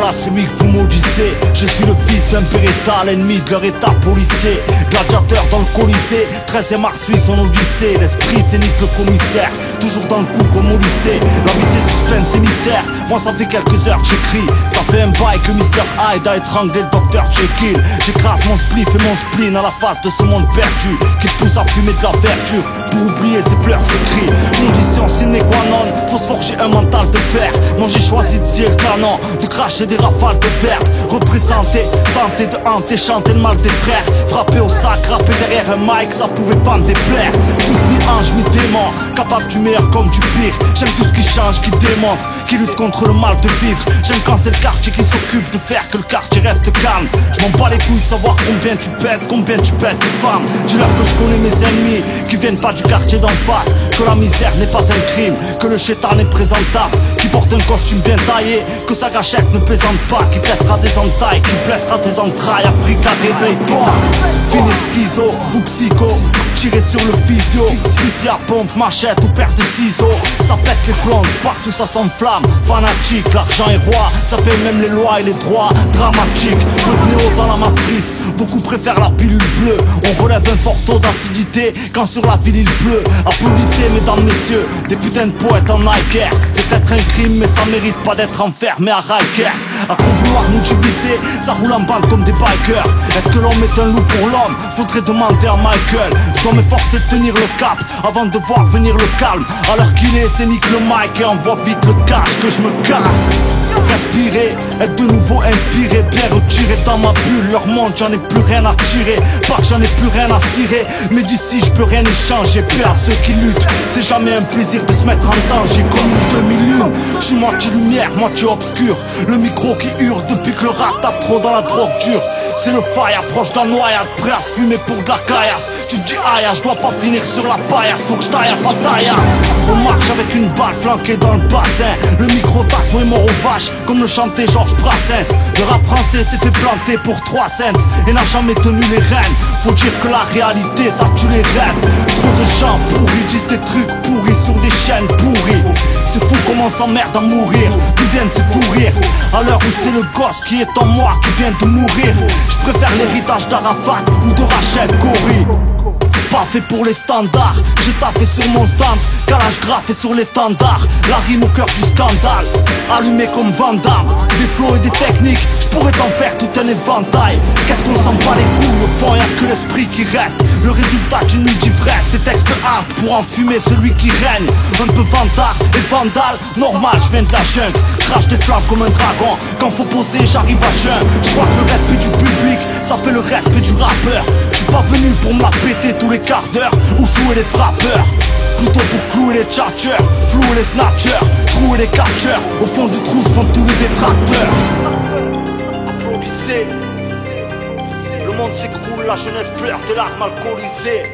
voilà celui que vous maudissez. Je suis le fils d'un Beretta, l'ennemi de leur état policier. Gladiateur dans le Colisée, 13e art suisse en Odyssée. L'esprit scénique le commissaire, toujours dans le coup comme au lycée. La vie c'est suspense et mystère, moi ça fait quelques heures que j'écris. Ça fait un bail que Mr. Hyde a étranglé le Dr. Jekyll. J'écrase mon spliff et mon spleen à la face de ce monde perdu qui pousse à fumer de la verdure pour oublier ses pleurs, ses cris. Condition sine qua non, faut se forger un mental de fer. Moi j'ai choisi de tirer le canon, de cracher des rafales de verbes. Représenter, tenter de hanter, chanter le mal des frères. Frapper au sac, rapper derrière un mic, ça pouvait pas me déplaire. Tous mi-ange, mi-démon, capable du meilleur comme du pire. J'aime tout ce qui change, qui démonte, qui lutte contre le mal de vivre. J'aime quand c'est le quartier qui s'occupe de faire que le quartier reste calme. Je m'en bats les couilles de savoir combien tu pèses les femmes. J'ai l'air que je connais mes ennemis, qui viennent pas du quartier d'en face. Que la misère n'est pas un crime, que le chétan est présentable, qui porte un costume bien taillé, que sa gâchette ne plaisante pas, qui blessera des entailles, qui blessera tes entrailles. Africa, réveille-toi. Fini schizo ou psycho, tirer sur le physio, fusil à pompe, machette ou paire de ciseaux. Ça pète les plantes, partout ça s'enflamme. Fanatique, l'argent est roi, ça paye même les lois et les droits. Dramatique, peu de néo dans la matrice, beaucoup préfèrent la pilule bleue. On relève un fort taux d'acidité quand sur la ville il pleut. Applaudissez mesdames, messieurs, des putains de poètes en Nike Air. C'est peut-être un crime mais ça mérite pas d'être enfermé à Rikers. À trop vouloir nous diviser, ça roule en bande comme des bikers. Est-ce que l'homme est un loup pour l'homme? Faudrait demander à Michael. Je dois m'efforcer de tenir le cap avant de voir venir le calme. À l'heure qu'il est, c'est nique le mic et envoie vite le cash que je me casse. Respirer, être de nouveau inspiré, bien retiré dans ma bulle. Leur monde, j'en ai plus rien à tirer, pas que j'en ai plus rien à cirer. Mais d'ici, je peux rien échanger, paix à ceux qui luttent. C'est jamais un plaisir de se mettre en danger comme une demi-lune. Je suis moitié lumière, moitié obscur. Le micro qui hurle depuis que le rat tape trop dans la drogue dure. C'est le fire, proche de la noyade, prêt à se fumer pour de la caillasse. Tu te dis aïe, je dois pas finir sur la paillasse, faut que je taille à bataille. On marche avec une balle flanquée dans le bassin. Le micro tac, moi mort aux vaches, comme le chantait Georges Brassens. Le rap français s'est fait planter pour 3 cents et n'a jamais tenu les rênes. Faut dire que la réalité, ça tue les rêves. Trop de gens pourris disent des trucs pourris sur des chaînes pourries. C'est fou comment on s'emmerde à mourir, d'où viennent ces fous rires. À l'heure où c'est le gosse qui est en moi qui vient de mourir. Je préfère l'héritage d'Arafat ou de Rachel Corrie. Pas fait pour les standards, j'ai taffé sur mon stand, calage graffé sur l'étendard, la rime au cœur du scandale, allumé comme Van Damme, des flots et des techniques, je pourrais t'en faire tout un éventail. Qu'est-ce qu'on s'en bat les couilles, au fond y'a que l'esprit qui reste, le résultat d'une nuit d'ivresse, des textes hard pour enfumer celui qui règne. Un peu vantard et vandale, normal je viens de la jungle, crache des flammes comme un dragon, quand faut poser j'arrive à jeun. Je crois que le respect du public, ça fait le respect du rappeur. Je suis pas venu pour me la péter tous les quarts d'heure ou jouer les frappeurs, plutôt pour clouer les tchatcheurs, flouer les snatchers, trouer les catcheurs. Au fond du trou se font tous les détracteurs. Applaudissez, le monde s'écroule, la jeunesse pleure de larmes alcoolisées.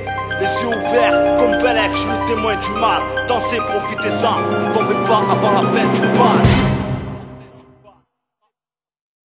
Les yeux ouverts comme Belek, je suis le témoin du mal. Dansez, profitez-en, tombez pas avant la fin du bal.